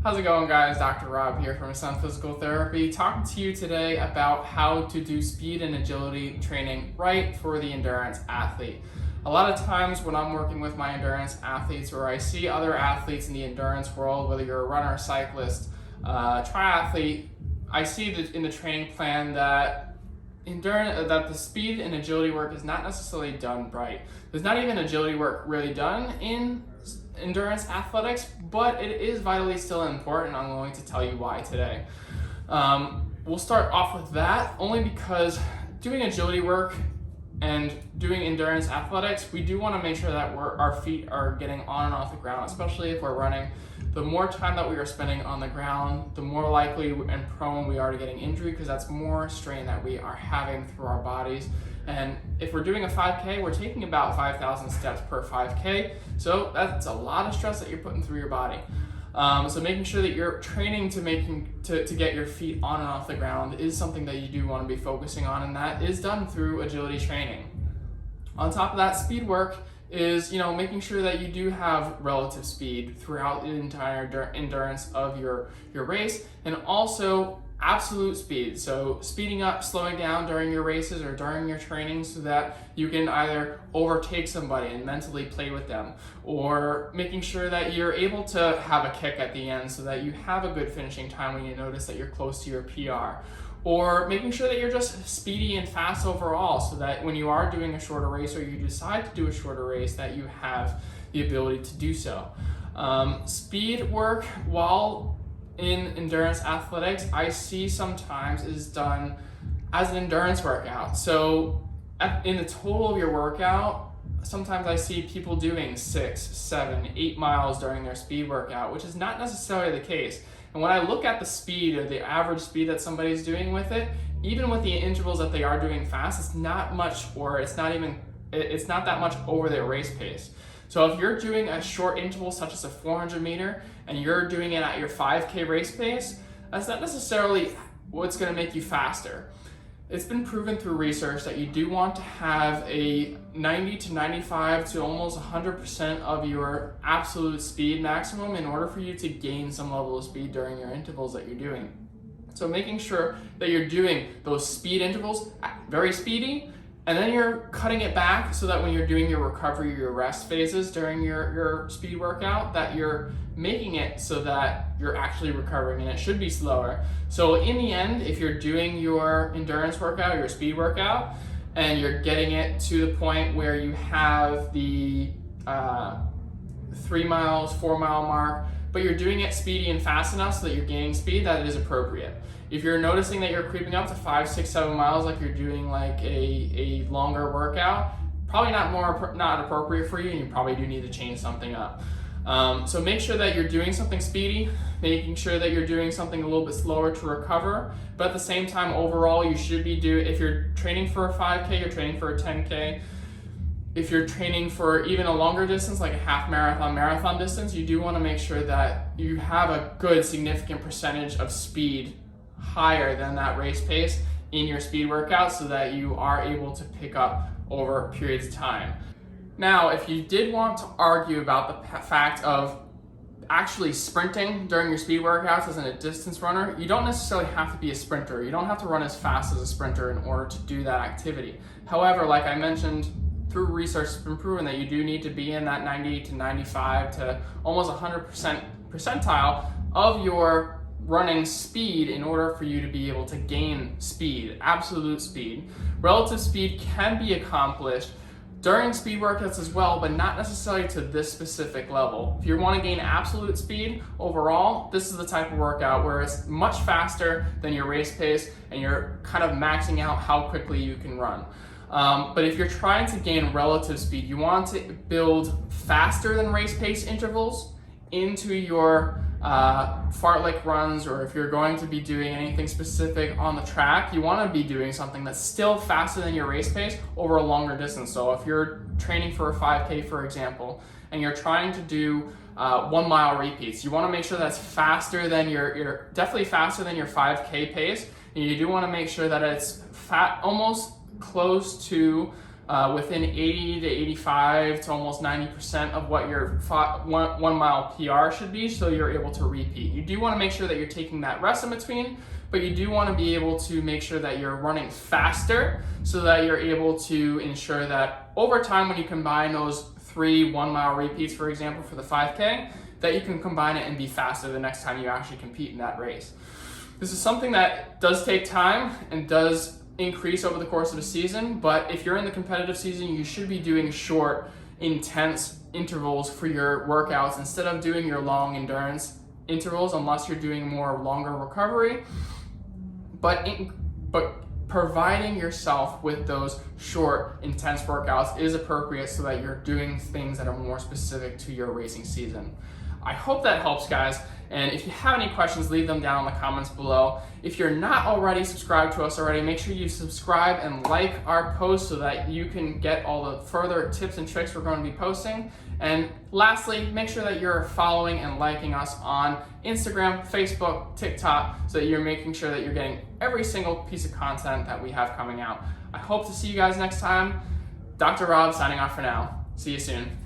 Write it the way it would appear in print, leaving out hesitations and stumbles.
How's it going, guys? Dr. Rob here from Sun Physical Therapy, talking to you today about how to do speed and agility training right for the endurance athlete. A lot of times when I'm working with my endurance athletes, or I see other athletes in the endurance world, whether you're a runner, cyclist, triathlete, I see that in the training plan that the speed and agility work is not necessarily done right. There's not even agility work really done in endurance athletics, but it is vitally still important. I'm going to tell you why today. We'll start off with that only because doing agility work and doing endurance athletics, we do want to make sure that our feet are getting on and off the ground, especially if we're running. The more time that we are spending on the ground, the more likely and prone we are to getting injury, because that's more strain that we are having through our bodies. And if we're doing a 5K, we're taking about 5,000 steps per 5K. So that's a lot of stress that you're putting through your body. So making sure that you're training to get your feet on and off the ground is something that you do want to be focusing on, and that is done through agility training. On top of that, speed work is making sure that you do have relative speed throughout the entire endurance of your race, and also absolute speed. So speeding up, slowing down during your races or during your training so that you can either overtake somebody and mentally play with them, or making sure that you're able to have a kick at the end so that you have a good finishing time when you notice that you're close to your PR, or making sure that you're just speedy and fast overall so that when you are doing a shorter race or you decide to do a shorter race that you have the ability to do so. Speed work, while in endurance athletics, I see sometimes is done as an endurance workout. So in the total of your workout, sometimes I see people doing 6, 7, 8 miles during their speed workout, which is not necessarily the case. And when I look at the speed or the average speed that somebody's doing with it, even with the intervals that they are doing fast, it's not much, or it's not that much over their race pace. So if you're doing a short interval such as a 400 meter and you're doing it at your 5K race pace, that's not necessarily what's going to make you faster. It's been proven through research that you do want to have a 90 to 95 to almost 100% of your absolute speed maximum in order for you to gain some level of speed during your intervals that you're doing. So making sure that you're doing those speed intervals very speedy, and then you're cutting it back so that when you're doing your recovery, your rest phases during your speed workout, that you're making it so that you're actually recovering, and it should be slower. So in the end, if you're doing your endurance workout, your speed workout, and you're getting it to the point where you have the 3 miles, 4 mile mark, but you're doing it speedy and fast enough so that you're gaining speed, that is appropriate. If you're noticing that you're creeping up to 5, 6, 7 miles, like you're doing like a longer workout, probably not appropriate for you, and you probably do need to change something up. So make sure that you're doing something speedy, making sure that you're doing something a little bit slower to recover, but at the same time, overall, you should be if you're training for a 5K, you're training for a 10K, if you're training for even a longer distance, like a half marathon distance, you do want to make sure that you have a good significant percentage of speed higher than that race pace in your speed workout so that you are able to pick up over periods of time. Now, if you did want to argue about the fact of actually sprinting during your speed workouts as a distance runner, you don't necessarily have to be a sprinter. You don't have to run as fast as a sprinter in order to do that activity. However, like I mentioned, through research, it's been proven that you do need to be in that 90 to 95 to almost 100% percentile of your running speed in order for you to be able to gain speed, absolute speed. Relative speed can be accomplished during speed workouts as well, but not necessarily to this specific level. If you want to gain absolute speed overall, this is the type of workout where it's much faster than your race pace and you're kind of maxing out how quickly you can run. But if you're trying to gain relative speed, you want to build faster than race pace intervals into your fartlek runs, or if you're going to be doing anything specific on the track, you want to be doing something that's still faster than your race pace over a longer distance. So if you're training for a 5K, for example, and you're trying to do 1 mile repeats, you want to make sure that's faster than you're definitely faster than your 5K pace, and you do want to make sure that it's almost close to within 80 to 85 to almost 90% of what your 1 mile PR should be, so you're able to repeat. You do want to make sure that you're taking that rest in between, but you do want to be able to make sure that you're running faster so that you're able to ensure that over time, when you combine those 3 1 mile repeats, for example, for the 5K, that you can combine it and be faster the next time you actually compete in that race. This is something that does take time and does increase over the course of a season, but if you're in the competitive season, you should be doing short, intense intervals for your workouts instead of doing your long endurance intervals, unless you're doing more longer recovery. But providing yourself with those short, intense workouts is appropriate so that you're doing things that are more specific to your racing season. I hope that helps, guys. And if you have any questions, leave them down in the comments below. If you're not already subscribed to us already, make sure you subscribe and like our posts so that you can get all the further tips and tricks we're going to be posting. And lastly, make sure that you're following and liking us on Instagram, Facebook, TikTok, so that you're making sure that you're getting every single piece of content that we have coming out. I hope to see you guys next time. Dr. Rob signing off for now. See you soon.